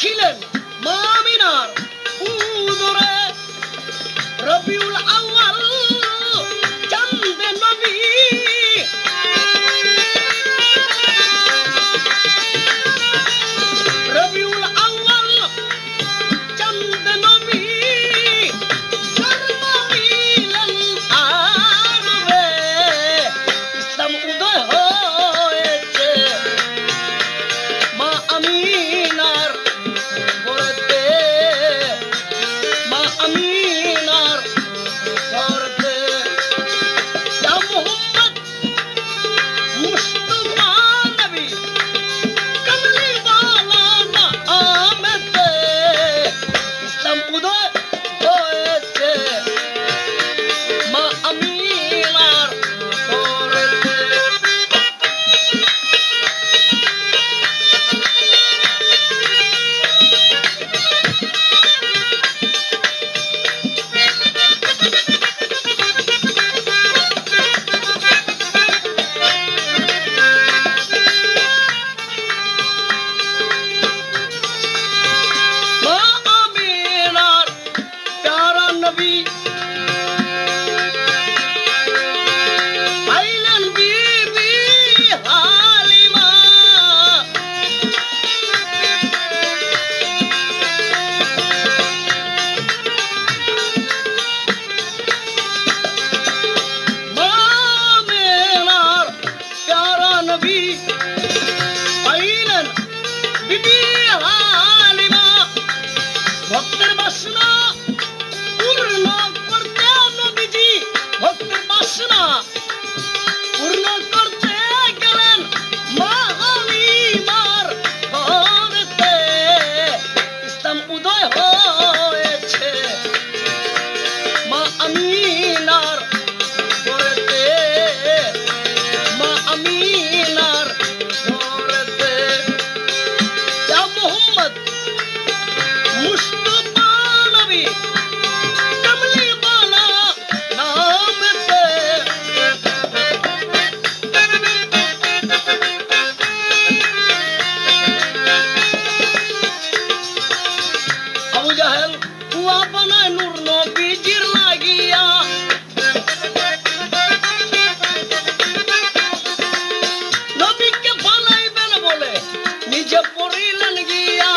ছিলেন মা আমিনার উদরে রবিউল আউয়াল চাঁদে নবী রবিউল আউয়াল চাঁদে নবী জন্ম নিলেন আরবে ইসলাম উদয় হয়েছে মা আমিনার ঘরেতে মা আমিনার ঘরেতে ইয়া মুহাম্মদ মুস্তাফা নবী কমলি ওয়ালা নামেতে ইসলাম উদয় হয়েছে মা আমিনার ঘরেতে মা আমিনার প্যারা নবী পাইলেন বিবি হালিমা মা আমিনার প্যারা নবী পাইলেন বিবি হালিমা ভক্তের বাসনা পূর্ণ করতে নবীজি ভক্তের বাসনা পূর্ণ করতে গেলেন মা হালিমার ঘরেতে ইসলাম উদয় হয়েছে মা আমিনার ঘরেতে মা আমিনার ঘরেতে ইয়া মুহাম্মদ মুস্তাফা নবী কমলি ওয়ালা নামেতে আবু জাহেল কুয়া বানায় নূর নবীজির লাগিয়া নবীকে ফালাইবেন বলে নিজে পড়িলেন গিয়া